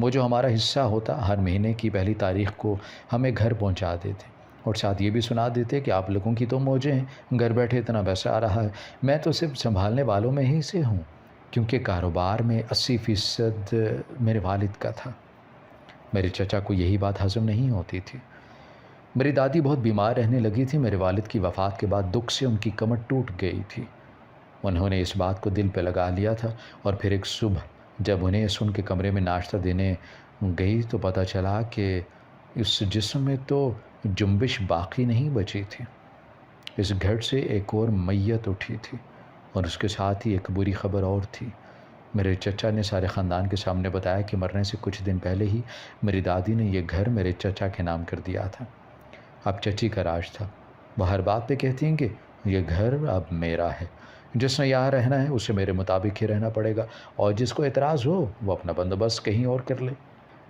وہ جو ہمارا حصہ ہوتا ہر مہینے کی پہلی تاریخ کو ہمیں گھر پہنچا دیتے اور ساتھ یہ بھی سنا دیتے کہ آپ لوگوں کی تو موجیں ہیں، گھر بیٹھے اتنا پیسہ آ رہا ہے، میں تو صرف سنبھالنے والوں میں ہی سے ہوں، کیونکہ کاروبار میں 80% میرے والد کا تھا۔ میرے چچا کو یہی بات ہضم نہیں ہوتی تھی۔ میری دادی بہت بیمار رہنے لگی تھی، میرے والد کی وفات کے بعد دکھ سے ان کی کمر ٹوٹ گئی تھی۔ انہوں نے اس بات کو دل پہ لگا لیا تھا اور پھر ایک صبح جب انہیں سن کے کمرے میں ناشتہ دینے گئی تو پتہ چلا کہ اس جسم میں تو جنبش باقی نہیں بچی تھی۔ اس گھر سے ایک اور میت اٹھی تھی اور اس کے ساتھ ہی ایک بری خبر اور تھی۔ میرے چچا نے سارے خاندان کے سامنے بتایا کہ مرنے سے کچھ دن پہلے ہی میری دادی نے یہ گھر میرے چچا کے نام کر دیا تھا۔ اب چچی کا راج تھا، وہ ہر بات پہ کہتی ہیں کہ یہ گھر اب میرا ہے، جس نے یہاں رہنا ہے اسے میرے مطابق ہی رہنا پڑے گا، اور جس کو اعتراض ہو وہ اپنا بندوبست کہیں اور کر لے۔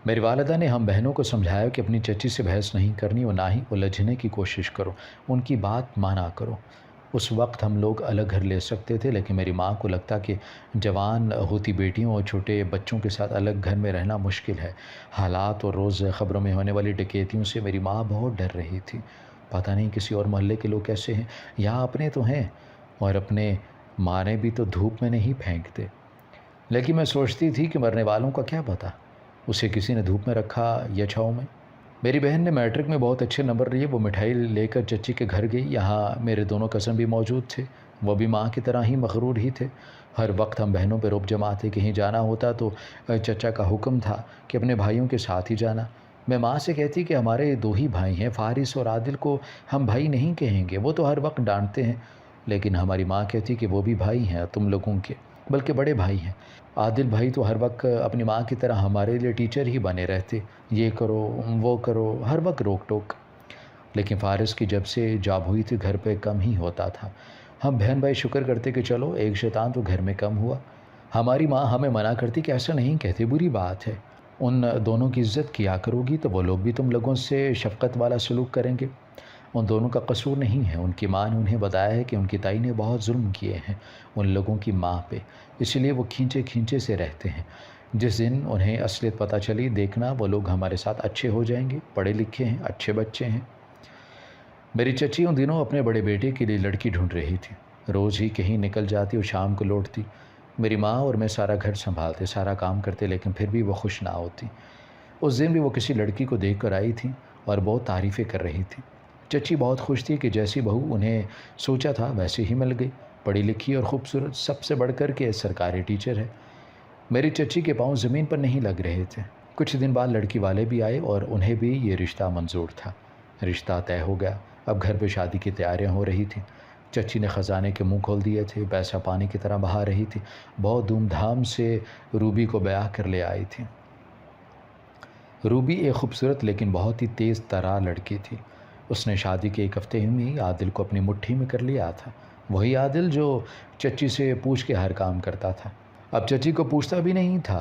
میری والدہ نے ہم بہنوں کو سمجھایا کہ اپنی چچی سے بحث نہیں کرنی اور نہ ہی الجھنے کی کوشش کرو، ان کی بات مانا کرو۔ اس وقت ہم لوگ الگ گھر لے سکتے تھے، لیکن میری ماں کو لگتا کہ جوان ہوتی بیٹیوں اور چھوٹے بچوں کے ساتھ الگ گھر میں رہنا مشکل ہے۔ حالات اور روز خبروں میں ہونے والی ڈکیتیوں سے میری ماں بہت ڈر رہی تھی۔ پتہ نہیں کسی اور محلے کے لوگ کیسے ہیں، یہاں اپنے تو ہیں اور اپنے مارے بھی تو دھوپ میں نہیں پھینکتے، لیکن میں سوچتی تھی کہ مرنے والوں کا کیا پتہ، اسے کسی نے دھوپ میں رکھا یا چھاؤں میں۔ میری بہن نے میٹرک میں بہت اچھے نمبر لیے، وہ مٹھائی لے کر چچی کے گھر گئی۔ یہاں میرے دونوں کزن بھی موجود تھے، وہ بھی ماں کی طرح ہی مغرور ہی تھے۔ ہر وقت ہم بہنوں پہ رعب جماتے، کہیں جانا ہوتا تو چچا کا حکم تھا کہ اپنے بھائیوں کے ساتھ ہی جانا۔ میں ماں سے کہتی کہ ہمارے دو ہی بھائی ہیں، فارس اور عادل کو ہم بھائی نہیں کہیں گے، وہ تو ہر وقت ڈانٹتے ہیں، لیکن ہماری ماں کہتی کہ وہ بھی بھائی ہیں تم لوگوں کے، بلکہ بڑے بھائی ہیں۔ عادل بھائی تو ہر وقت اپنی ماں کی طرح ہمارے لیے ٹیچر ہی بنے رہتے، یہ کرو وہ کرو، ہر وقت روک ٹوک۔ لیکن فارس کی جب سے جاب ہوئی تھی گھر پہ کم ہی ہوتا تھا۔ ہم بہن بھائی شکر کرتے کہ چلو ایک شیطان تو گھر میں کم ہوا۔ ہماری ماں ہمیں منع کرتی کہ ایسا نہیں کہتے، بری بات ہے، ان دونوں کی عزت کیا کرو گی تو وہ لوگ بھی تم لوگوں سے شفقت والا سلوک کریں گے۔ ان دونوں کا قصور نہیں ہے، ان کی ماں نے انہیں بتایا ہے کہ ان کی تائی نے بہت ظلم کیے ہیں ان لوگوں کی ماں پہ، اس لیے وہ کھینچے کھینچے سے رہتے ہیں۔ جس دن انہیں اصلیت پتہ چلی، دیکھنا وہ لوگ ہمارے ساتھ اچھے ہو جائیں گے، پڑھے لکھے ہیں، اچھے بچے ہیں۔ میری چچی ان دنوں اپنے بڑے بیٹے کے لیے لڑکی ڈھونڈ رہی تھی، روز ہی کہیں نکل جاتی اور شام کو لوٹتی۔ میری ماں اور میں سارا گھر سنبھالتے، سارا کام کرتے، لیکن پھر بھی وہ خوش نہ ہوتی۔ اس دن بھی وہ کسی لڑکی کو دیکھ کر آئی تھی اور بہت تعریفیں کر رہی تھی۔ چچی بہت خوش تھی کہ جیسی بہو انہیں سوچا تھا ویسے ہی مل گئی، پڑھی لکھی اور خوبصورت، سب سے بڑھ کر کے سرکاری ٹیچر ہے۔ میری چچی کے پاؤں زمین پر نہیں لگ رہے تھے۔ کچھ دن بعد لڑکی والے بھی آئے اور انہیں بھی یہ رشتہ منظور تھا۔ رشتہ طے ہو گیا، اب گھر پہ شادی کی تیاریاں ہو رہی تھیں۔ چچی نے خزانے کے منہ کھول دیے تھے، پیسہ پانی کی طرح بہا رہی تھی، بہت دھوم دھام سے روبی کو بیاہ کر لے آئی تھی۔ روبی ایک خوبصورت لیکن بہت ہی تیز ترا لڑکی تھی۔ اس نے شادی کے ایک ہفتے میں ہی عادل کو اپنی مٹھی میں کر لیا تھا، وہی عادل جو چچی سے پوچھ کے ہر کام کرتا تھا، اب چچی کو پوچھتا بھی نہیں تھا۔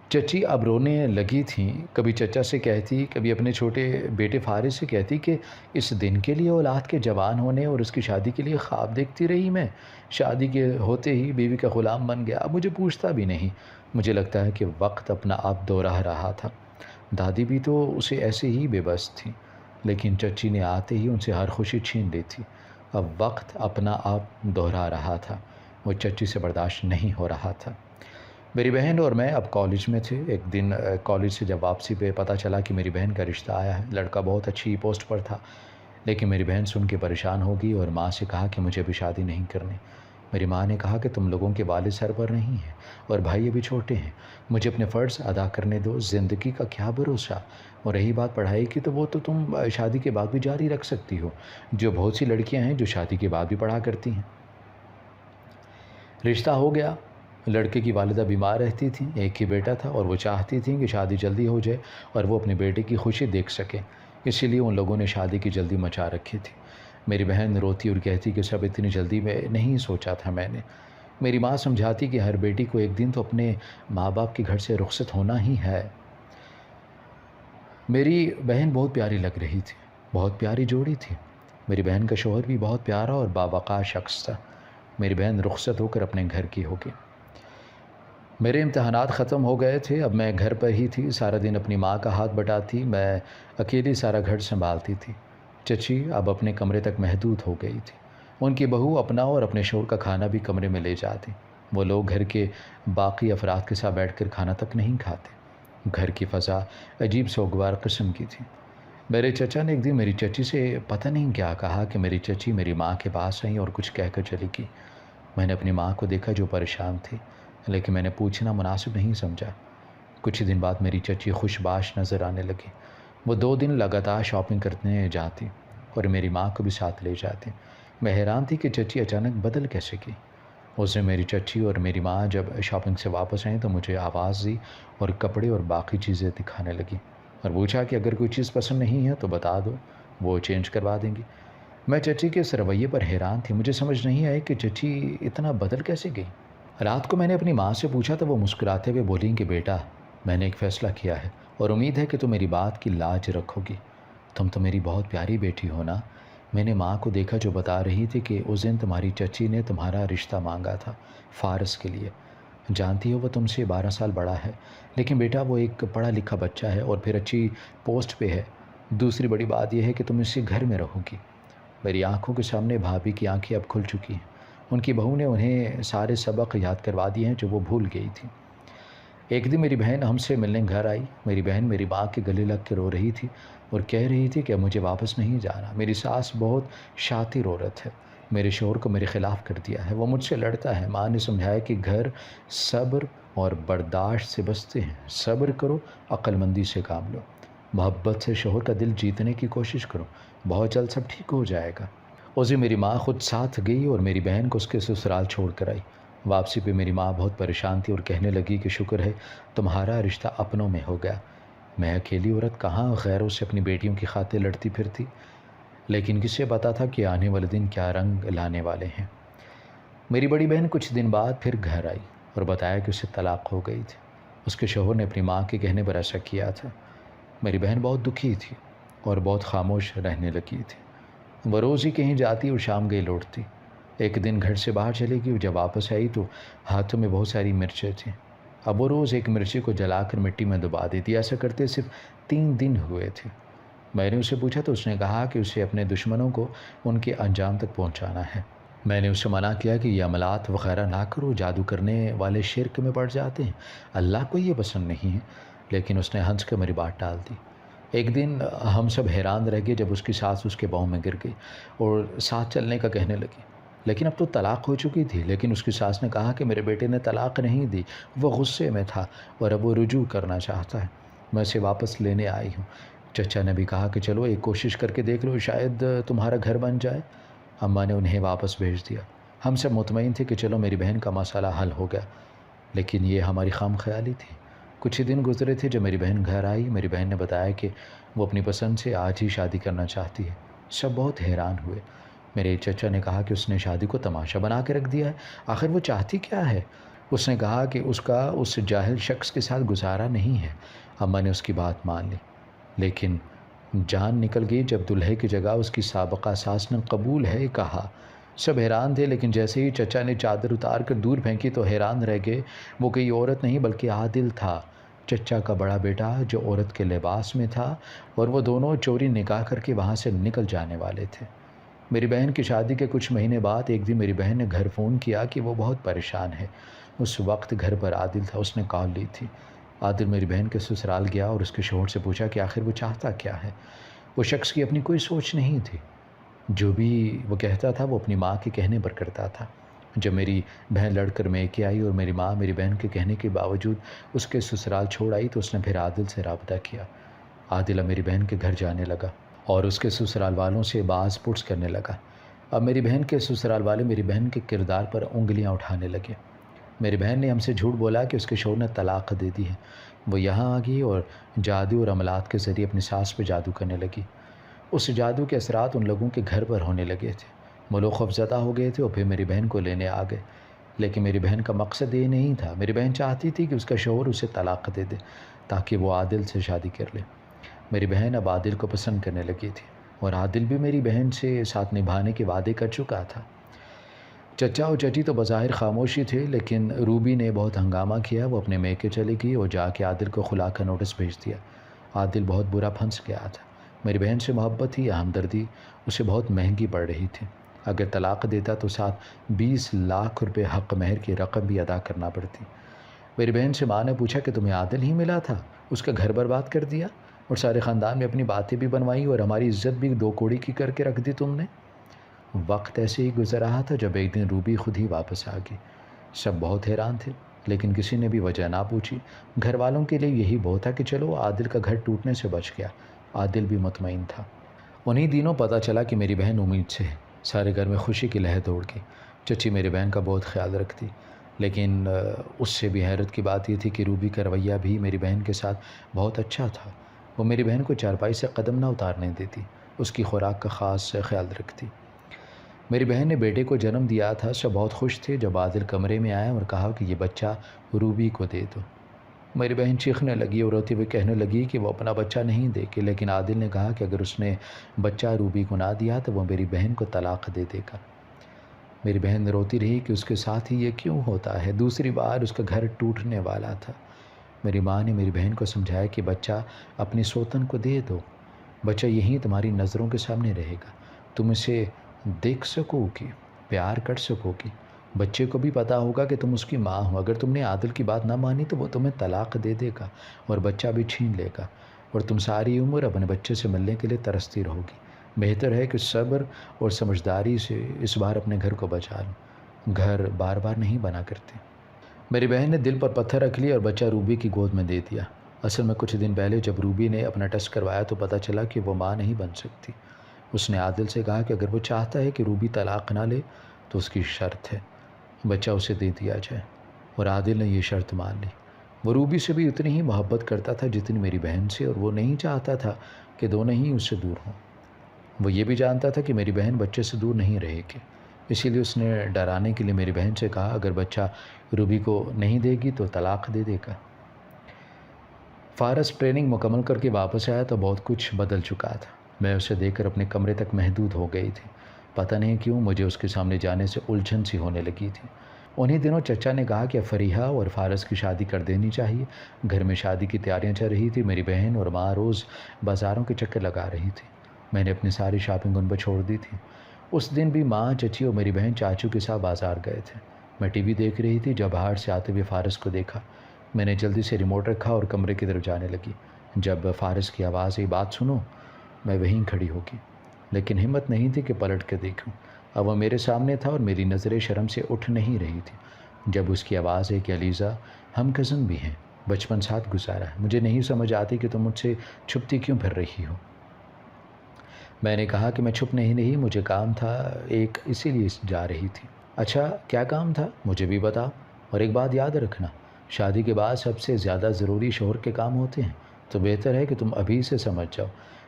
چچی اب رونے لگی تھیں، کبھی چچا سے کہتی، کبھی اپنے چھوٹے بیٹے فارس سے کہتی کہ اس دن کے لیے اولاد کے جوان ہونے اور اس کی شادی کے لیے خواب دیکھتی رہی میں، شادی کے ہوتے ہی بیوی کا غلام بن گیا، اب مجھے پوچھتا بھی نہیں۔ مجھے لگتا ہے کہ وقت اپنا آپ دوہرا رہا تھا۔ دادی بھی تو اسے ایسے ہی بے بس تھی، لیکن چچی نے آتے ہی ان سے ہر خوشی چھین لی تھی۔ اب وقت اپنا آپ دہرا رہا تھا، وہ چچی سے برداشت نہیں ہو رہا تھا۔ میری بہن اور میں اب کالج میں تھے۔ ایک دن کالج سے جب واپسی پہ پتہ چلا کہ میری بہن کا رشتہ آیا ہے، لڑکا بہت اچھی پوسٹ پر تھا، لیکن میری بہن سن کے پریشان ہو گئی اور ماں سے کہا کہ مجھے ابھی شادی نہیں کرنی۔ میری ماں نے کہا کہ تم لوگوں کے والد سر پر نہیں ہیں اور بھائی ابھی چھوٹے ہیں، مجھے اپنے فرض ادا کرنے دو، زندگی کا کیا بھروسہ، اور رہی بات پڑھائی کی تو وہ تو تم شادی کے بعد بھی جاری رکھ سکتی ہو، جو بہت سی لڑکیاں ہیں جو شادی کے بعد بھی پڑھا کرتی ہیں۔ رشتہ ہو گیا، لڑکے کی والدہ بیمار رہتی تھیں، ایک ہی بیٹا تھا اور وہ چاہتی تھیں کہ شادی جلدی ہو جائے اور وہ اپنے بیٹے کی خوشی دیکھ سکے، اسی لیے ان لوگوں نے شادی کی جلدی مچا رکھی تھی۔ میری بہن روتی اور کہتی کہ سب اتنی جلدی میں نہیں سوچا تھا میں نے۔ میری ماں سمجھاتی کہ ہر بیٹی کو ایک دن تو اپنے ماں باپ کے گھر سے رخصت ہونا ہی ہے۔ میری بہن بہت پیاری لگ رہی تھی، بہت پیاری جوڑی تھی۔ میری بہن کا شوہر بھی بہت پیارا اور باوقار شخص تھا۔ میری بہن رخصت ہو کر اپنے گھر کی ہو گئی۔ میرے امتحانات ختم ہو گئے تھے، اب میں گھر پر ہی تھی، سارا دن اپنی ماں کا ہاتھ بٹاتی، میں اکیلی سارا گھر سنبھالتی تھی۔ چچی اب اپنے کمرے تک محدود ہو گئی تھی۔ ان کی بہو اپنا اور اپنے شوہر کا کھانا بھی کمرے میں لے جاتی۔ وہ لوگ گھر کے باقی افراد کے ساتھ بیٹھ کر کھانا تک نہیں کھاتے۔ گھر کی فضا عجیب سوگوار قسم کی تھی۔ میرے چچا نے ایک دن میری چچی سے پتہ نہیں کیا کہا کہ میری چچی میری ماں کے پاس آئی اور کچھ کہہ کر چلی گئی۔ میں نے اپنی ماں کو دیکھا جو پریشان تھی، لیکن میں نے پوچھنا مناسب نہیں سمجھا۔ کچھ دن بعد میری چچی خوش باش نظر آنے لگی۔ وہ 2 دن لگاتار شاپنگ کرنے جاتی اور میری ماں کو بھی ساتھ لے جاتی۔ میں حیران تھی کہ چچی اچانک بدل کیسے گئی۔ اس نے میری چچی اور میری ماں جب شاپنگ سے واپس آئیں تو مجھے آواز دی اور کپڑے اور باقی چیزیں دکھانے لگی اور پوچھا کہ اگر کوئی چیز پسند نہیں ہے تو بتا دو، وہ چینج کروا دیں گی۔ میں چچی کے اس رویے پر حیران تھی۔ مجھے سمجھ نہیں آئی کہ چچی اتنا بدل کیسے گئی۔ رات کو میں نے اپنی ماں سے پوچھا تو وہ مسکراتے ہوئے بولیں کہ بیٹا، میں نے ایک فیصلہ کیا ہے اور امید ہے کہ تم میری بات کی لاج رکھو گی۔ تم تو میری بہت پیاری بیٹی ہو نا۔ میں نے ماں کو دیکھا جو بتا رہی تھی کہ اس دن تمہاری چچی نے تمہارا رشتہ مانگا تھا فارس کے لیے۔ جانتی ہو وہ تم سے 12 سال بڑا ہے، لیکن بیٹا وہ ایک پڑھا لکھا بچہ ہے اور پھر اچھی پوسٹ پہ ہے۔ دوسری بڑی بات یہ ہے کہ تم اس سے گھر میں رہو گی۔ میری آنکھوں کے سامنے بھابھی کی آنکھیں اب کھل چکی ہیں۔ ان کی بہو نے انہیں سارے سبق یاد کروا دیے ہیں جو وہ بھول گئی تھی۔ ایک دن میری بہن ہم سے ملنے گھر آئی۔ میری بہن میری ماں کے گلے لگ کے رو رہی تھی اور کہہ رہی تھی کہ اب مجھے واپس نہیں جانا۔ میری ساس بہت شاطر عورت ہے، میرے شوہر کو میرے خلاف کر دیا ہے، وہ مجھ سے لڑتا ہے۔ ماں نے سمجھایا کہ گھر صبر اور برداشت سے بستے ہیں۔ صبر کرو، عقل مندی سے کام لو، محبت سے شوہر کا دل جیتنے کی کوشش کرو، بہت جلد سب ٹھیک ہو جائے گا۔ اس دن میری ماں خود ساتھ گئی اور میری بہن کو اس کے سسرال چھوڑ کر آئی۔ واپسی پہ میری ماں بہت پریشان تھی اور کہنے لگی کہ شکر ہے تمہارا رشتہ اپنوں میں ہو گیا۔ میں اکیلی عورت کہاں غیروں سے اپنی بیٹیوں کی خاطر لڑتی پھرتی، لیکن کسے پتا تھا کہ آنے والے دن کیا رنگ لانے والے ہیں۔ میری بڑی بہن کچھ دن بعد پھر گھر آئی اور بتایا کہ اسے طلاق ہو گئی تھی۔ اس کے شوہر نے اپنی ماں کے کہنے پر ایسا کیا تھا۔ میری بہن بہت دکھی تھی اور بہت خاموش رہنے لگی تھی۔ وہ روز ہی کہیں جاتی اور شام گئی لوٹتی۔ ایک دن گھر سے باہر چلے گئی اور جب واپس آئی تو ہاتھوں میں بہت ساری مرچیں تھیں۔ اب وہ روز ایک مرچی کو جلا کر مٹی میں دبا دیتی۔ ایسا کرتے صرف 3 دن ہوئے تھے۔ میں نے اسے پوچھا تو اس نے کہا کہ اسے اپنے دشمنوں کو ان کے انجام تک پہنچانا ہے۔ میں نے اسے منع کیا کہ یہ عملات وغیرہ نہ کرو، جادو کرنے والے شرک میں پڑ جاتے ہیں، اللہ کو یہ پسند نہیں ہے، لیکن اس نے ہنس کر میری بات ٹال دی۔ ایک دن ہم سب حیران رہ گئے جب اس کی ساس اس کے پاؤں میں گر گئی اور ساتھ چلنے کا کہنے لگی۔ لیکن اب تو طلاق ہو چکی تھی، لیکن اس کی ساس نے کہا کہ میرے بیٹے نے طلاق نہیں دی، وہ غصے میں تھا اور اب وہ رجوع کرنا چاہتا ہے، میں اسے واپس لینے آئی ہوں۔ چچا نے بھی کہا کہ چلو ایک کوشش کر کے دیکھ لو، شاید تمہارا گھر بن جائے۔ اماں نے انہیں واپس بھیج دیا۔ ہم سب مطمئن تھے کہ چلو میری بہن کا مسئلہ حل ہو گیا، لیکن یہ ہماری خام خیالی تھی۔ کچھ ہی دن گزرے تھے جب میری بہن گھر آئی۔ میری بہن نے بتایا کہ وہ اپنی پسند سے آج ہی شادی کرنا چاہتی ہے۔ سب بہت حیران ہوئے۔ میرے چچا نے کہا کہ اس نے شادی کو تماشا بنا کے رکھ دیا ہے، آخر وہ چاہتی کیا ہے؟ اس نے کہا کہ اس کا اس جاہل شخص کے ساتھ گزارا نہیں ہے۔ اماں نے اس کی بات مان لی، لیکن جان نکل گئی جب دلہے کی جگہ اس کی سابقہ ساس نے قبول ہے کہا۔ سب حیران تھے، لیکن جیسے ہی چچا نے چادر اتار کر دور پھینکی تو حیران رہ گئے۔ وہ کوئی عورت نہیں بلکہ عادل تھا، چچا کا بڑا بیٹا جو عورت کے لباس میں تھا، اور وہ دونوں چوری نکاح کر کے وہاں سے نکل جانے والے تھے۔ میری بہن کی شادی کے کچھ مہینے بعد ایک دن میری بہن نے گھر فون کیا کہ وہ بہت پریشان ہے۔ اس وقت گھر پر عادل تھا، اس نے کال لی تھی۔ عادل میری بہن کے سسرال گیا اور اس کے شوہر سے پوچھا کہ آخر وہ چاہتا کیا ہے۔ وہ شخص کی اپنی کوئی سوچ نہیں تھی، جو بھی وہ کہتا تھا وہ اپنی ماں کے کہنے پر کرتا تھا۔ جب میری بہن لڑ کر میکے آئی اور میری ماں میری بہن کے کہنے کے باوجود اس کے سسرال چھوڑ آئی تو اس نے پھر عادل سے رابطہ کیا۔ عادل اب میری بہن کے گھر جانے لگا اور اس کے سسرال والوں سے باز پرس کرنے لگا۔ اب میری بہن کے سسرال والے میری بہن کے کردار پر انگلیاں اٹھانے لگے۔ میری بہن نے ہم سے جھوٹ بولا کہ اس کے شوہر نے طلاق دے دی ہے۔ وہ یہاں آ گئی اور جادو اور عملات کے ذریعے اپنی ساس پہ جادو کرنے لگی۔ اس جادو کے اثرات ان لوگوں کے گھر پر ہونے لگے تھے۔ وہ لوگ خوفزدہ ہو گئے تھے اور پھر میری بہن کو لینے آ گئے، لیکن میری بہن کا مقصد یہ نہیں تھا۔ میری بہن چاہتی تھی کہ اس کا شوہر اسے طلاق دے دے تاکہ وہ عادل سے شادی کر لے۔ میری بہن اب عادل کو پسند کرنے لگی تھی اور عادل بھی میری بہن سے ساتھ نبھانے کے وعدے کر چکا تھا۔ چچا اور چچی تو بظاہر خاموشی تھے، لیکن روبی نے بہت ہنگامہ کیا۔ وہ اپنے میکے چلی گئی اور جا کے عادل کو خلا کا نوٹس بھیج دیا۔ عادل بہت برا پھنس گیا تھا۔ میری بہن سے محبت ہی یا ہمدردی اسے بہت مہنگی پڑ رہی تھی۔ اگر طلاق دیتا تو ساتھ 20 لاکھ روپے حق مہر کی رقم بھی ادا کرنا پڑتی۔ میری بہن سے ماں نے پوچھا کہ تمہیں عادل ہی ملا تھا؟ اس کا گھر برباد کر دیا اور سارے خاندان میں اپنی باتیں بھی بنوائی اور ہماری عزت بھی دو کوڑی کی کر کے رکھ دی تم نے۔ وقت ایسے ہی گزر رہا تھا جب ایک دن روبی خود ہی واپس آ گئی۔ سب بہت حیران تھے، لیکن کسی نے بھی وجہ نہ پوچھی۔ گھر والوں کے لیے یہی بہت تھا کہ چلو عادل کا گھر ٹوٹنے سے بچ گیا۔ عادل بھی مطمئن تھا۔ انہی دنوں پتہ چلا کہ میری بہن امید سے ہے۔ سارے گھر میں خوشی کی لہر دوڑ گئی۔ چچی میری بہن کا بہت خیال رکھتی، لیکن اس سے بھی حیرت کی بات یہ تھی کہ روبی کا رویہ بھی میری بہن کے ساتھ بہت اچھا تھا۔ وہ میری بہن کو چارپائی سے قدم نہ اتارنے دیتی، اس کی خوراک کا خاص خیال رکھتی۔ میری بہن نے بیٹے کو جنم دیا تھا۔ سب بہت خوش تھے جب عادل کمرے میں آیا اور کہا کہ یہ بچہ روبی کو دے دو۔ میری بہن چیخنے لگی اور روتے ہوئے کہنے لگی کہ وہ اپنا بچہ نہیں دے گی، لیکن عادل نے کہا کہ اگر اس نے بچہ روبی کو نہ دیا تو وہ میری بہن کو طلاق دے دے گا۔ میری بہن روتی رہی کہ اس کے ساتھ ہی یہ کیوں ہوتا ہے، دوسری بار اس کا گھر ٹوٹنے والا تھا۔ میری ماں نے میری بہن کو سمجھایا کہ بچہ اپنی سوتن کو دے دو، بچہ یہیں تمہاری نظروں کے سامنے رہے گا، تم اسے دیکھ سکو گی، پیار کر سکو گی، بچے کو بھی پتا ہوگا کہ تم اس کی ماں ہو۔ اگر تم نے عادل کی بات نہ مانی تو وہ تمہیں طلاق دے دے گا اور بچہ بھی چھین لے گا، اور تم ساری عمر اپنے بچے سے ملنے کے لیے ترستی رہو گی۔ بہتر ہے کہ صبر اور سمجھداری سے اس بار اپنے گھر کو بچا لو، گھر بار بار نہیں بنا کرتے۔ میری بہن نے دل پر پتھر رکھ لیا اور بچہ روبی کی گود میں دے دیا۔ اصل میں کچھ دن پہلے جب روبی نے اپنا ٹیسٹ کروایا تو پتہ چلا کہ وہ ماں نہیں بن سکتی۔ اس نے عادل سے کہا کہ اگر وہ چاہتا ہے کہ روبی طلاق نہ لے تو اس کی شرط ہے، بچہ اسے دے دیا جائے، اور عادل نے یہ شرط مان لی۔ وہ روبی سے بھی اتنی ہی محبت کرتا تھا جتنی میری بہن سے، اور وہ نہیں چاہتا تھا کہ دونوں ہی اس سے دور ہوں۔ وہ یہ بھی جانتا تھا کہ میری بہن بچے سے دور نہیں رہے گی، اسی لیے اس نے ڈرانے کے لیے میری بہن سے کہا اگر بچہ روبی کو نہیں دے گی تو طلاق دے دے گا۔ فارس ٹریننگ مکمل کر کے واپس آیا تو بہت کچھ بدل چکا تھا۔ میں اسے دیکھ کر اپنے کمرے تک محدود ہو گئی تھی۔ پتہ نہیں کیوں مجھے اس کے سامنے جانے سے الجھن سی ہونے لگی تھی۔ انہی دنوں چچا نے کہا کہ فریحہ اور فارس کی شادی کر دینی چاہیے۔ گھر میں شادی کی تیاریاں چل رہی تھی۔ میری بہن اور ماں روز بازاروں کے چکر لگا رہی تھی۔ میں نے اپنی ساری شاپنگ ان پر چھوڑ دی تھی۔ اس دن بھی ماں، چچی اور میری بہن چاچو کے ساتھ بازار گئے تھے۔ میں ٹی وی دیکھ رہی تھی جب باہر سے آتے ہوئے فارس کو دیکھا۔ میں نے جلدی سے ریموٹ رکھا اور کمرے کی طرف جانے لگی۔ جب فارس کی آواز آئی بات سنو، میں وہیں کھڑی ہو گئی، لیکن ہمت نہیں تھی کہ پلٹ کے دیکھوں۔ اب وہ میرے سامنے تھا اور میری نظریں شرم سے اٹھ نہیں رہی تھی۔ جب اس کی آواز ہے کہ علیزہ، ہم کزن بھی ہیں، بچپن ساتھ گزارا ہے، مجھے نہیں سمجھ آتی کہ تم مجھ سے چھپتی کیوں پھر رہی ہو۔ میں نے کہا کہ میں چھپ نہیں، مجھے کام تھا ایک، اسی لیے جا رہی تھی۔ اچھا کیا کام تھا مجھے بھی بتاؤ، اور ایک بات یاد رکھنا، شادی کے بعد سب سے زیادہ ضروری شوہر کے کام ہوتے ہیں، تو بہتر ہے کہ تم ابھی سے سمجھ جاؤ۔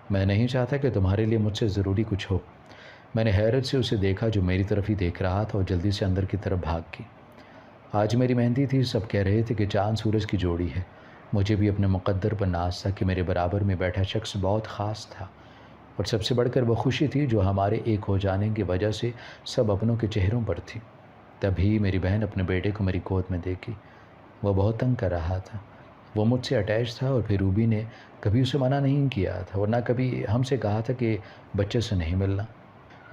میں نہیں چاہتا کہ تمہارے لیے مجھ سے ضروری کچھ ہو۔ میں نے حیرت سے اسے دیکھا جو میری طرف ہی دیکھ رہا تھا، اور جلدی سے اندر کی طرف بھاگ گئی۔ آج میری مہندی تھی، سب کہہ رہے تھے کہ چاند سورج کی جوڑی ہے۔ مجھے بھی اپنے مقدر پر ناز تھا کہ میرے برابر میں بیٹھا شخص بہت خاص تھا، اور سب سے بڑھ کر وہ خوشی تھی جو ہمارے ایک ہو جانے کی وجہ سے سب اپنوں کے چہروں پر تھی۔ تبھی میری بہن اپنے بیٹے کو میری گود میں دیکھی۔ وہ بہت تنگ کر رہا تھا، وہ مجھ سے اٹیچ تھا، اور پھر روبی نے کبھی اسے منع نہیں کیا تھا اور نہ کبھی ہم سے کہا تھا کہ بچے سے نہیں ملنا۔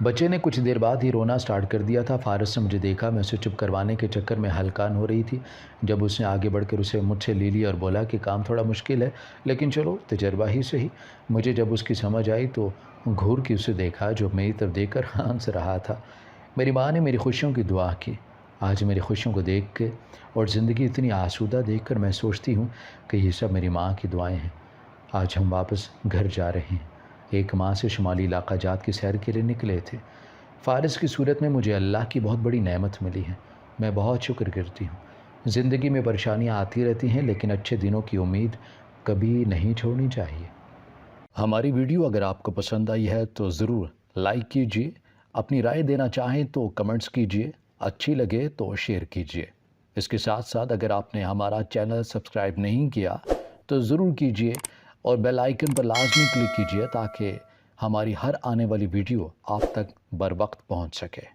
بچے نے کچھ دیر بعد ہی رونا سٹارٹ کر دیا تھا۔ فارس نے مجھے دیکھا، میں اسے چپ کروانے کے چکر میں ہلکان ہو رہی تھی، جب اس نے آگے بڑھ کر اسے مجھ سے لے لیا اور بولا کہ کام تھوڑا مشکل ہے، لیکن چلو تجربہ ہی صحیح۔ مجھے جب اس کی سمجھ آئی تو گھور کے اسے دیکھا جو میری طرف دیکھ کر ہنس رہا تھا۔ میری ماں نے میری خوشیوں کی دعا کی۔ آج میری خوشیوں کو دیکھ کے اور زندگی اتنی آسودہ دیکھ کر میں سوچتی ہوں کہ یہ سب میری ماں کی دعائیں ہیں۔ آج ہم واپس گھر جا رہے ہیں۔ ایک ماہ سے شمالی علاقہ جات کی سیر کے لیے نکلے تھے۔ فارس کی صورت میں مجھے اللہ کی بہت بڑی نعمت ملی ہے، میں بہت شکر کرتی ہوں۔ زندگی میں پریشانیاں آتی رہتی ہیں، لیکن اچھے دنوں کی امید کبھی نہیں چھوڑنی چاہیے۔ ہماری ویڈیو اگر آپ کو پسند آئی ہے تو ضرور لائک کیجیے، اپنی رائے دینا چاہیں تو کمنٹس کیجیے، اچھی لگے تو شیئر کیجیے۔ اس کے ساتھ ساتھ اگر آپ نے ہمارا چینل سبسکرائب نہیں کیا تو ضرور کیجیے، اور بیل آئیکن پر لازمی کلک کیجیے تاکہ ہماری ہر آنے والی ویڈیو آپ تک بر وقت پہنچ سکے۔